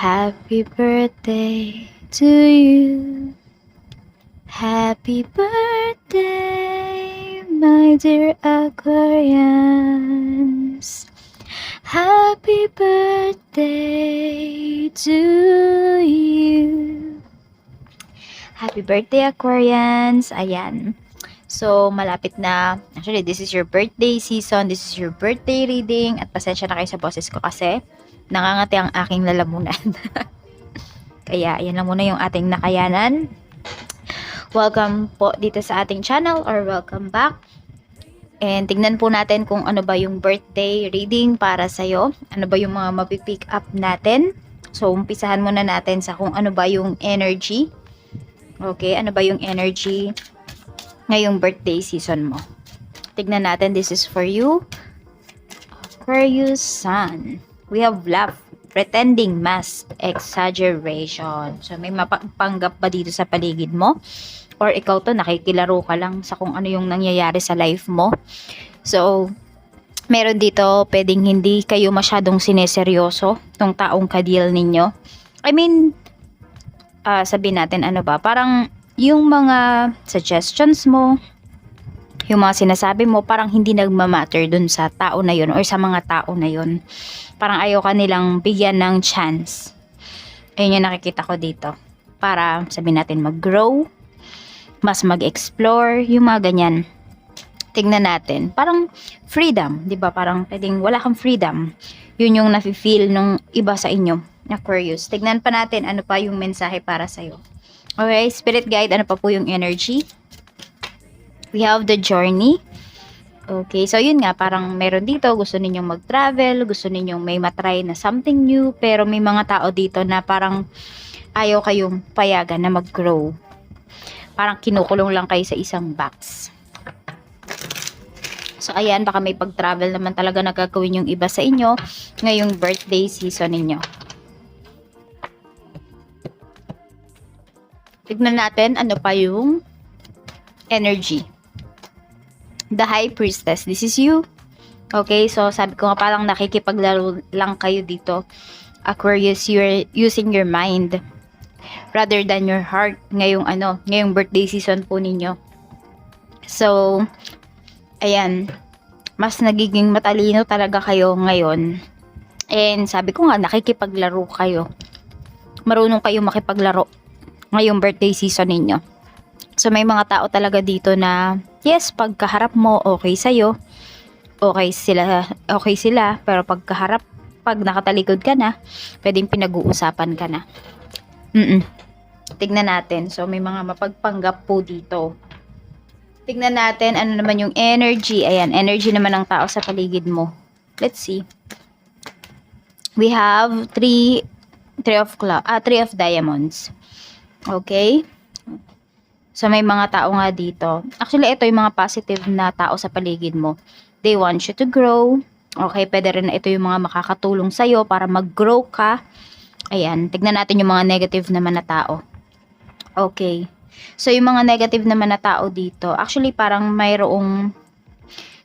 Happy birthday to you. Happy birthday, my dear Aquarians. Happy birthday to you. Happy birthday, Aquarians. Ayan. So, malapit na. Actually, this is your birthday season. This is your birthday reading. At pasensya na kayo sa boses ko kasi nangangati ang aking lalamunan. Kaya, ayan lang muna yung ating nakayanan. Welcome po dito sa ating channel or welcome back. And tignan po natin kung ano ba yung birthday reading para sa'yo. Ano ba yung mga mapipick up natin. So, umpisahan muna natin sa kung ano ba yung energy. Okay, ano ba yung energy ngayong birthday season mo. Tignan natin, this is for you. Aquarius Sun. We have love, pretending, mask, exaggeration. So, may mapanggap ba dito sa paligid mo? Or ikaw to, nakikilaro ka lang sa kung ano yung nangyayari sa life mo. So, meron dito, pwedeng hindi kayo masyadong sineseryoso tong taong ka-deal ninyo. I mean, sabihin natin ano ba, parang yung mga suggestions mo, yung mga sinasabi mo, parang hindi nagmamatter dun sa tao na yun or sa mga tao na yun. Parang ayaw ka nilang bigyan ng chance. Ayun yung nakikita ko dito. Para sabihin natin mag-grow, mas mag-explore, yung mga ganyan. Tingnan natin. Parang freedom, di ba? Parang pwedeng wala kang freedom. Yun yung nafe-feel nung iba sa inyo, Aquarius. Tignan pa natin ano pa yung mensahe para sa'yo. Okay, spirit guide, ano pa po yung energy? We have the journey. Okay, so yun nga, parang meron dito, gusto ninyong mag-travel, gusto ninyong may matry na something new, pero may mga tao dito na parang ayaw kayong payagan na mag-grow. Parang kinukulong lang kayo sa isang box. So ayan, baka may pag-travel naman talaga na gagawin yung iba sa inyo ngayong birthday season ninyo. Tignan natin ano pa yung energy. The High Priestess, this is you. Okay, so sabi ko nga parang nakikipaglaro lang kayo dito. Aquarius, you're using your mind rather than your heart ngayong birthday season po ninyo. So, ayan, mas nagiging matalino talaga kayo ngayon. And sabi ko nga, nakikipaglaro kayo. Marunong kayo makipaglaro ngayong birthday season ninyo. So, may mga tao talaga dito na, yes, pagkaharap mo, okay sa'yo. Okay sila. Pero pagkaharap, pag nakatalikod ka na, pwedeng pinag-uusapan ka na. Tignan natin. So, may mga mapagpanggap po dito. Tignan natin, ano naman yung energy. Ayan, energy naman ng tao sa paligid mo. Let's see. We have three of diamonds. Okay? So, may mga tao nga dito. Actually, ito yung mga positive na tao sa paligid mo. They want you to grow. Okay, pwede rin na ito yung mga makakatulong sa'yo para mag-grow ka. Ayan, tignan natin yung mga negative naman na tao. Okay. So, yung mga negative naman na tao dito, actually, parang mayroong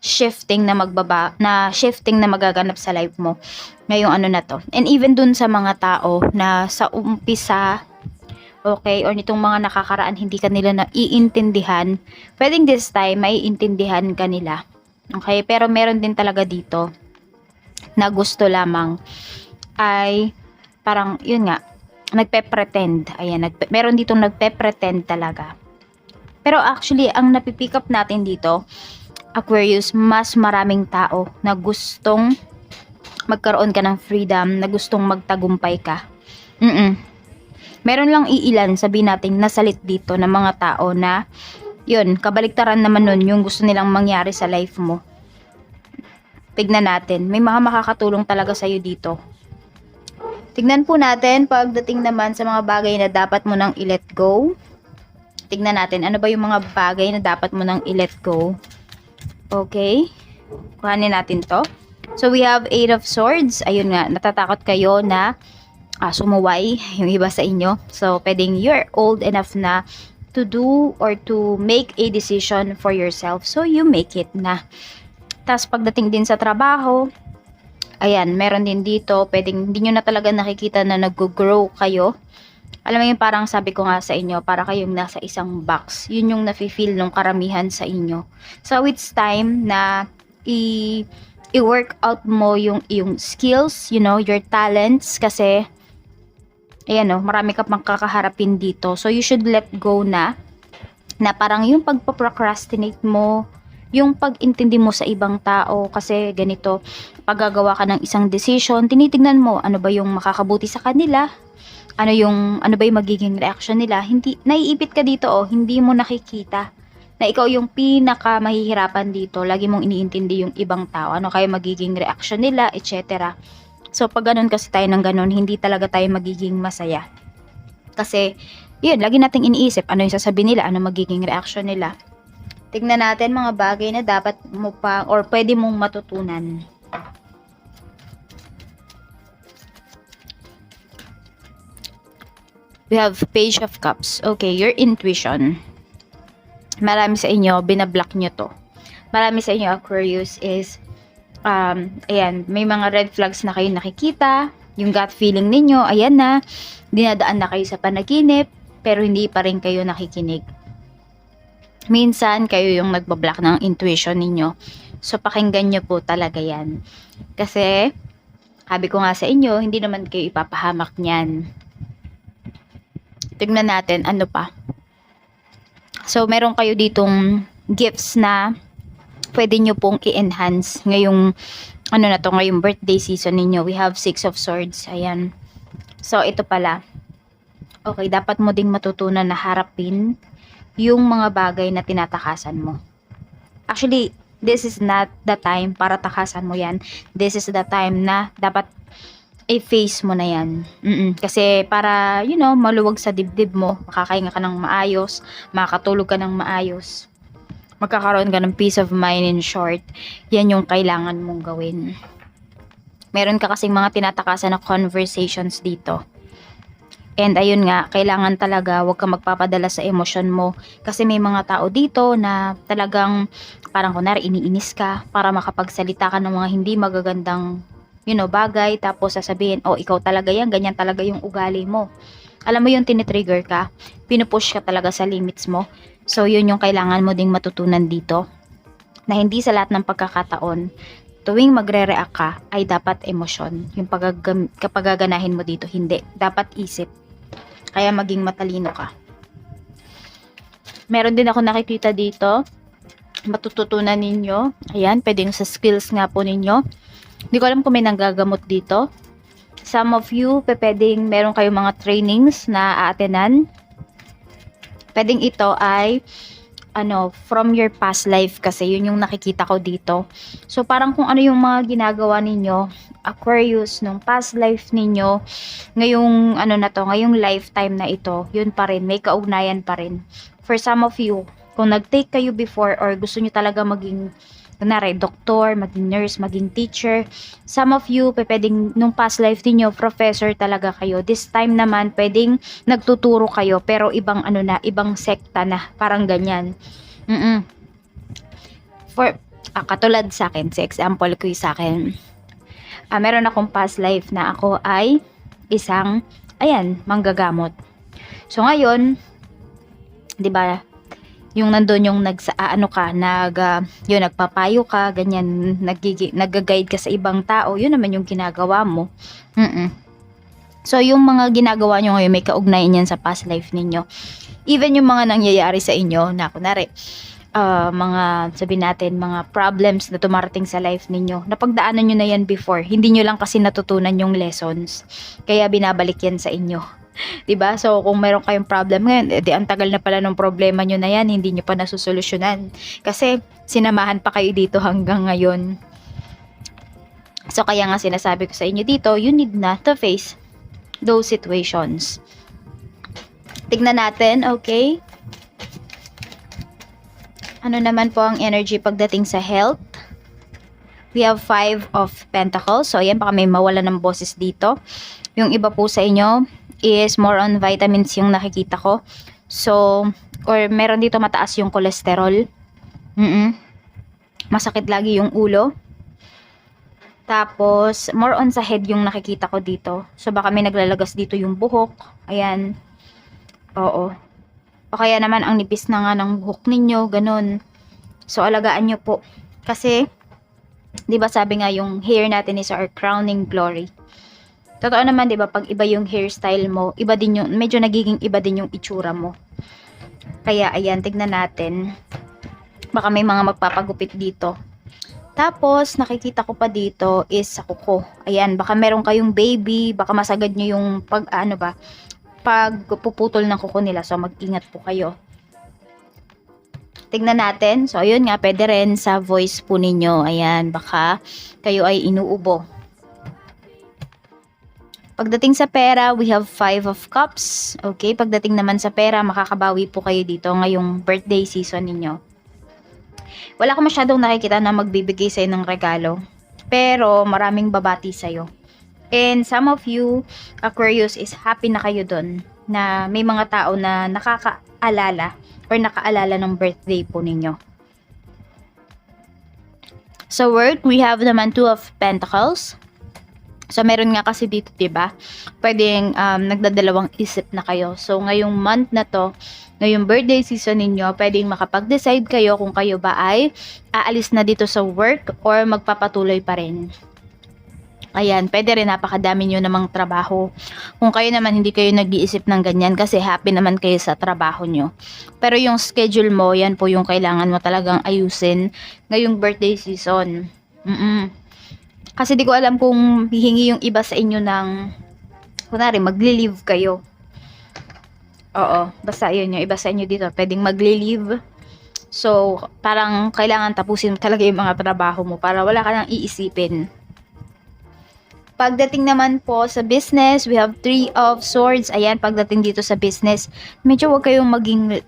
shifting na magaganap sa life mo ngayong ano na to. And even dun sa mga tao na sa umpisa, okay, or nitong mga nakakaraan, hindi kanila naiintindihan, pwedeng this time, maiintindihan kanila. Okay, pero meron din talaga dito na gusto lamang ay parang, yun nga, nagpe-pretend. Ayan, meron ditong nagpe-pretend talaga. Pero actually, ang napipick up natin dito, Aquarius, mas maraming tao na gustong magkaroon ka ng freedom, na gustong magtagumpay ka. Meron lang iilan, sabihin natin, nasalit dito ng mga tao na, yun, kabaliktaran naman nun yung gusto nilang mangyari sa life mo. Tignan natin, may mga makakatulong talaga sa'yo dito. Tignan po natin, pagdating naman sa mga bagay na dapat mo nang i-let go. Tignan natin, ano ba yung mga bagay na dapat mo nang i-let go. Okay, kuhanin natin to. So, we have 8 of Swords. Ayun nga, natatakot kayo na sumuway yung iba sa inyo. So, pwedeng you're old enough na to do or to make a decision for yourself. So, you make it na. Tapos, pagdating din sa trabaho, Ayan, meron din dito, pwedeng hindi nyo na talaga nakikita na nag-grow kayo. Alam mo yung parang sabi ko nga sa inyo, para kayong nasa isang box. Yun yung nafe-feel ng karamihan sa inyo. So it's time na i-work out mo yung skills, you know, your talents, kasi ayan o, marami ka pang kakaharapin dito. So you should let go na parang yung pagpa-procrastinate mo, yung pag-intindi mo sa ibang tao, kasi ganito, paggagawa ka ng isang decision, tinitignan mo ano ba yung makakabuti sa kanila, ano ba yung magiging reaction nila. Hindi naiipit ka dito, hindi mo nakikita na ikaw yung pinaka mahihirapan dito. Lagi mong iniintindi yung ibang tao, ano kaya magiging reaction nila, etc. So pag ganun kasi tayo ng ganun, hindi talaga tayo magiging masaya. Kasi yun, lagi nating iniisip ano yung sasabihin nila, ano magiging reaction nila. Tignan natin mga bagay na dapat mo pa or pwede mong matutunan. We have Page of Cups. Okay, your intuition. Marami sa inyo, binablock nyo to. Marami sa inyo, Aquarius, is, ayan, may mga red flags na kayo nakikita. Yung gut feeling ninyo, ayan na. Dinadaan na kayo sa panaginip, pero hindi pa rin kayo nakikinig. Minsan, kayo yung nagbablock ng intuition ninyo. So, pakinggan nyo po talaga yan. Kasi, sabi ko nga sa inyo, hindi naman kayo ipapahamak niyan. Tignan natin, ano pa. So, meron kayo ditong gifts na pwede nyo pong i-enhance ngayong, ano na to, ngayong birthday season ninyo. We have 6 of Swords. Ayan. So, ito pala. Okay, dapat mo ding matutunan na harapin yung mga bagay na tinatakasan mo. Actually, this is not the time para takasan mo yan. This is the time na dapat i-face mo na yan. Kasi para, you know, maluwag sa dibdib mo, makakahinga ka ng maayos, makakatulog ka ng maayos, magkakaroon ka ng peace of mind. In short, yan yung kailangan mong gawin. Meron ka kasing mga tinatakasan na conversations dito. And ayun nga, kailangan talaga wag ka magpapadala sa emosyon mo. Kasi may mga tao dito na talagang parang kunwari iniinis ka para makapagsalita ka ng mga hindi magagandang, you know, bagay. Tapos sasabihin, oh, ikaw talaga yan, ganyan talaga yung ugali mo. Alam mo yung tinitrigger ka, pinupush ka talaga sa limits mo. So yun yung kailangan mo ding matutunan dito. Na hindi sa lahat ng pagkakataon, tuwing magre-react ka, ay dapat emosyon. Yung kapagaganahin mo dito, hindi. Dapat isip. Kaya maging matalino ka. Meron din ako nakikita dito. Matututunan ninyo. Ayan, pwedeng sa skills nga po ninyo. Hindi ko alam kung may nanggagamot dito. Some of you, pwedeng meron kayong mga trainings na aatenan. Pwedeng ito ay from your past life, kasi yun yung nakikita ko dito. So parang kung ano yung mga ginagawa ninyo, Aquarius, nung past life ninyo, ngayong ngayong lifetime na ito, yun pa rin, may kaugnayan pa rin. For some of you, kung nag-take kayo before or gusto nyo talaga maging doktor, maging nurse, maging teacher, some of you, pwedeng nung past life niyo professor talaga kayo. This time naman, pwedeng nagtuturo kayo, pero ibang ibang sekta na, parang ganyan. Katulad sa akin, sa example ko sa akin, meron akong past life na ako ay isang, manggagamot. So ngayon, 'di ba, yung nandun yung nagpapayo ka, ganyan, nag-guide ka sa ibang tao, yun naman yung ginagawa mo. So, yung mga ginagawa nyo ngayon, may kaugnayan yan sa past life ninyo. Even yung mga nangyayari sa inyo, na kunwari, sabi natin, mga problems na tumarating sa life ninyo, napagdaanan nyo na yan before, hindi nyo lang kasi natutunan yung lessons, kaya binabalik yan sa inyo. Diba? So, kung meron kayong problem ngayon, ang tagal na pala ng problema nyo na yan, hindi nyo pa nasusolusyonan. Kasi, sinamahan pa kayo dito hanggang ngayon. So, kaya nga sinasabi ko sa inyo dito, you need na to face those situations. Tignan natin, okay? Ano naman po ang energy pagdating sa health? We have 5 of Pentacles. So, ayan, baka may mawala ng boses dito. Yung iba po sa inyo is more on vitamins yung nakikita ko. So, or meron dito mataas yung cholesterol. Masakit lagi yung ulo. Tapos, more on sa head yung nakikita ko dito. So, baka may naglalagas dito yung buhok. Ayan. Oo. O kaya naman ang nipis na nga ng buhok ninyo, ganun. So, alagaan nyo po. Kasi, di ba sabi nga yung hair natin is our crowning glory. Totoo naman, di ba, pag iba yung hairstyle mo, iba din yung, medyo nagiging iba din yung itsura mo. Kaya, ayan, tignan natin. Baka may mga magpapagupit dito. Tapos, nakikita ko pa dito is sa kuko. Ayan, baka meron kayong baby, baka masagad nyo yung pagpuputol ng kuko nila. So, mag-ingat po kayo. Tignan natin. So, ayun nga, pwede rin sa voice po ninyo. Ayan, baka kayo ay inuubo. Pagdating sa pera, we have 5 of cups. Okay, pagdating naman sa pera, makakabawi po kayo dito ngayong birthday season ninyo. Wala ko masyadong nakikita na magbibigay sa'yo ng regalo. Pero maraming babati sa'yo. And some of you, Aquarius, is happy na kayo dun. Na may mga tao na nakakaalala or nakaalala ng birthday po ninyo. Sa work, we have naman 2 of Pentacles. So, meron nga kasi dito, diba? Pwedeng nagdadalawang isip na kayo. So, ngayong month na to, ngayong birthday season ninyo, pwedeng makapag-decide kayo kung kayo ba ay aalis na dito sa work or magpapatuloy pa rin. Ayan, pwede rin napakadami nyo namang trabaho. Kung kayo naman hindi kayo nag-iisip ng ganyan kasi happy naman kayo sa trabaho nyo. Pero yung schedule mo, yan po yung kailangan mo talagang ayusin ngayong birthday season. Kasi di ko alam kung hihingi yung iba sa inyo ng, kunwari, magli-leave kayo. Oo, basta yun yung iba sa inyo dito, pwedeng magli-leave. So, parang kailangan tapusin mo talaga yung mga trabaho mo para wala ka nang iisipin. Pagdating naman po sa business, we have 3 of swords. Ayan, pagdating dito sa business, medyo wag kayong maging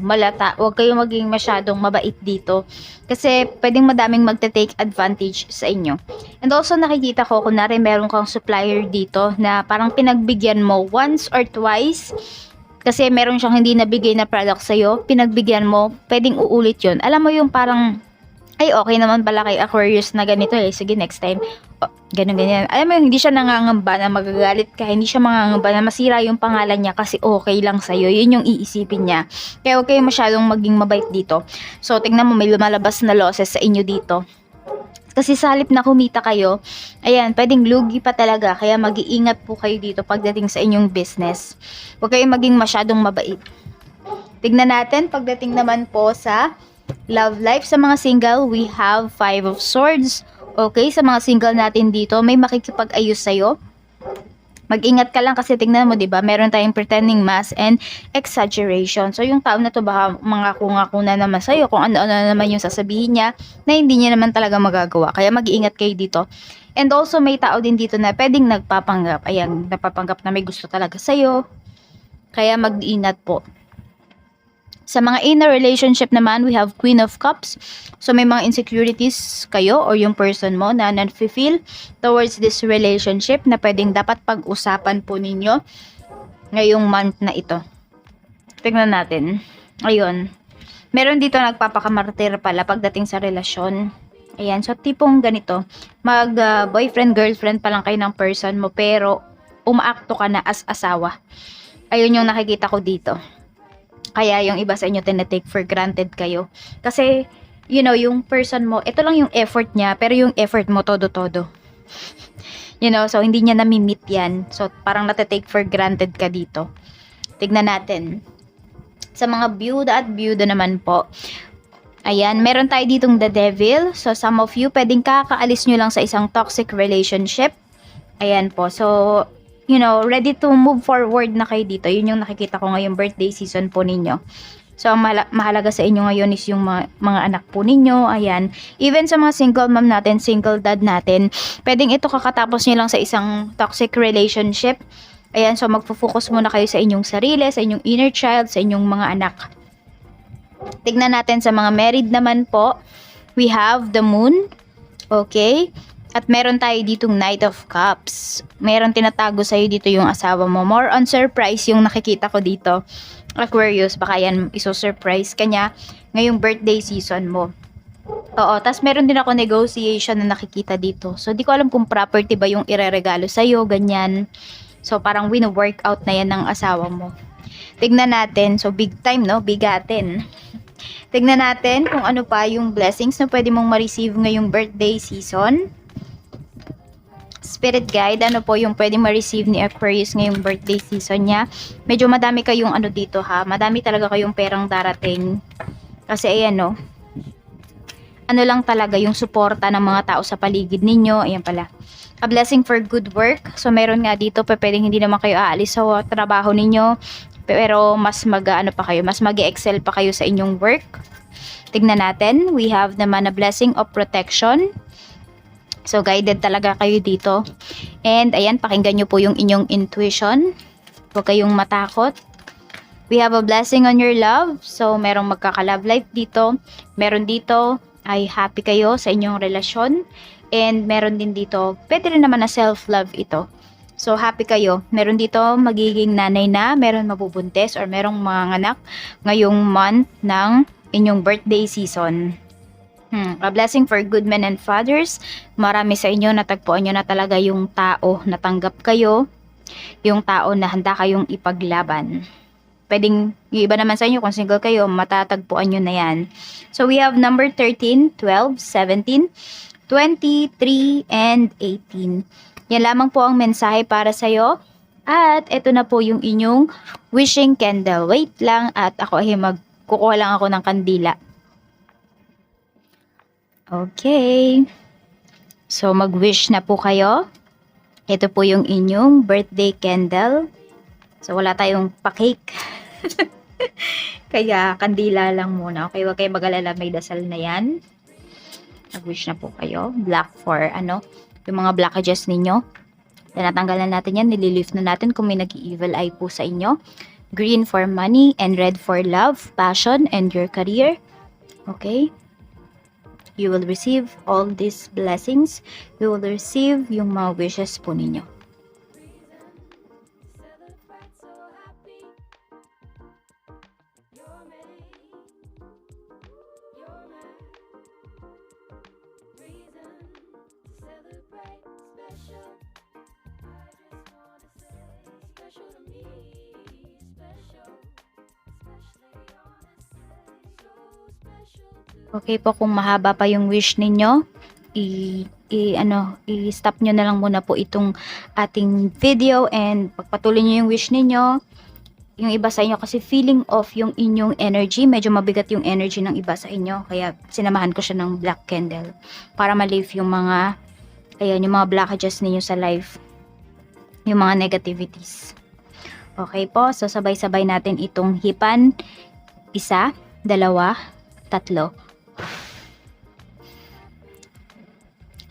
malata, wag kayong maging masyadong mabait dito. Kasi pwedeng madaming magte-take advantage sa inyo. And also nakikita ko kunwari meron kang supplier dito na parang pinagbigyan mo once or twice. Kasi meron siyang hindi nabigay na product sa'yo, pinagbigyan mo, pwedeng uulit yun. Alam mo yung parang, ay okay naman pala kay Aquarius na ganito eh, sige next time. Ganyan. Alam mo, hindi siya nangangamba na magagalit ka, hindi siya mangangamba na masira yung pangalan niya kasi okay lang sa'yo. Yun yung iisipin niya. Kaya huwag kayo masyadong maging mabait dito. So, tingnan mo, may lumalabas na losses sa inyo dito. Kasi sa halip na kumita kayo, ayan, pwedeng lugi pa talaga. Kaya mag-iingat po kayo dito pagdating sa inyong business. Huwag kayong maging masyadong mabait. Tignan natin, pagdating naman po sa love life. Sa mga single, we have 5 of swords. Okay, sa mga single natin dito, may makikipag-ayos sa'yo. Mag-ingat ka lang kasi tingnan mo, 'di ba? Meron tayong pretending mask and exaggeration. So yung tao na 'to baka mangako-ngako na naman sa'yo kung ano-ano naman yung sasabihin niya na hindi niya naman talaga magagawa. Kaya mag-iingat kayo dito. And also may tao din dito na pwedeng nagpapanggap. Ayan, nagpapanggap na may gusto talaga sa'yo. Kaya mag-ingat po. Sa mga inner relationship naman, we have Queen of Cups. So, may mga insecurities kayo or yung person mo na na-feel towards this relationship na pwedeng dapat pag-usapan po ninyo ngayong month na ito. Tingnan natin. Ayun. Meron dito nagpapakamartir pala pagdating sa relasyon. Ayan. So, tipong ganito. Mag-boyfriend, girlfriend pa lang kayo ng person mo pero umaakto ka na as asawa. Ayun yung nakikita ko dito. Kaya yung iba sa inyo tinatake for granted kayo. Kasi, you know, yung person mo, ito lang yung effort niya, pero yung effort mo todo-todo. You know, so hindi niya nami-meet yan. So, parang natatake for granted ka dito. Tignan natin. Sa mga byuda at byuda naman po, ayan, meron tayo ditong the devil. So, some of you, pwedeng kakaalis nyo lang sa isang toxic relationship. Ayan po. So, you know, ready to move forward na kayo dito. Yun yung nakikita ko ngayong birthday season po ninyo. So, ang mahalaga sa inyo ngayon is yung mga anak po ninyo. Ayan. Even sa mga single mom natin, single dad natin, pwedeng ito kakatapos nyo lang sa isang toxic relationship. Ayan. So, magpo-focus muna kayo sa inyong sarili, sa inyong inner child, sa inyong mga anak. Tignan natin sa mga married naman po. We have the moon. Okay. At meron tayo ditong Knight of Cups. Meron tinatago sa'yo dito yung asawa mo. More on surprise yung nakikita ko dito. Aquarius, baka yan iso-surprise ka niya ngayong birthday season mo. Oo, tas meron din ako negotiation na nakikita dito. So, di ko alam kung property ba yung ireregalo sa'yo, ganyan. So, parang wino-workout na yan ng asawa mo. Tignan natin. So, big time, no? Bigatin. Tignan natin kung ano pa yung blessings na pwede mong ma-receive ngayong birthday season. Spirit guide, ano po yung pwede ma-receive ni Aquarius ngayong birthday season niya. Medyo madami kayong ano dito ha. Madami talaga kayong perang darating. Kasi ayan no. Ano lang talaga yung suporta ng mga tao sa paligid ninyo. Ayan pala. A blessing for good work. So meron nga dito, pwedeng hindi naman kayo aalis sa trabaho ninyo. Pero mas ano pa kayo, mas mag-excel pa kayo sa inyong work. Tignan natin. We have naman a blessing of protection. So guided talaga kayo dito. And ayan, pakinggan nyo po yung inyong intuition. Huwag kayong matakot. We have a blessing on your love. So merong magkaka-love life dito. Meron dito ay happy kayo sa inyong relasyon. And meron din dito, pwede rin naman na self-love ito. So happy kayo. Meron dito magiging nanay na, meron mabubuntis or merong mga anak ngayong month ng inyong birthday season. A blessing for good men and fathers. Marami sa inyo natagpuan nyo na talaga yung tao na tanggap kayo. Yung tao na handa kayong ipaglaban. Pwedeng, yung iba naman sa inyo, kung single kayo, matatagpuan nyo na yan. So we have number 13, 12, 17, 23, and 18. Yan lamang po ang mensahe para sa'yo. At ito na po yung inyong wishing candle. Wait lang at ako ay magkukuha lang ako ng kandila. Okay. So mag-wish na po kayo. Ito po yung inyong birthday candle. So wala tayong pa-cake. Kaya kandila lang muna. Okay, wag kayong mag-alala, may dasal na yan. Mag-wish na po kayo. Black for yung mga blockages ninyo. Tinatanggalan natin yan, nililift na natin kung may nag-evil eye po sa inyo. Green for money and red for love, passion, and your career. Okay? You will receive all these blessings. You will receive yung mga wishes po ninyo. Okay po, kung mahaba pa yung wish ninyo, i-stop nyo na lang muna po itong ating video and pagpatuloy nyo yung wish ninyo. Yung iba sa inyo kasi feeling off yung inyong energy, medyo mabigat yung energy ng iba sa inyo, kaya sinamahan ko siya ng black candle para ma-lift yung mga yung mga blockages ninyo sa life, yung mga negativities. Okay po, so sabay-sabay natin itong hipan. 1, 2, 3.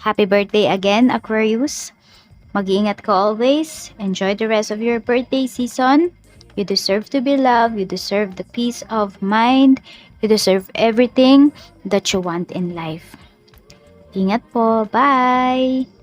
Happy birthday again, Aquarius. Mag-iingat ka always. Enjoy the rest of your birthday season. You deserve to be loved. You deserve the peace of mind. You deserve everything that you want in life. Ingat po. Bye!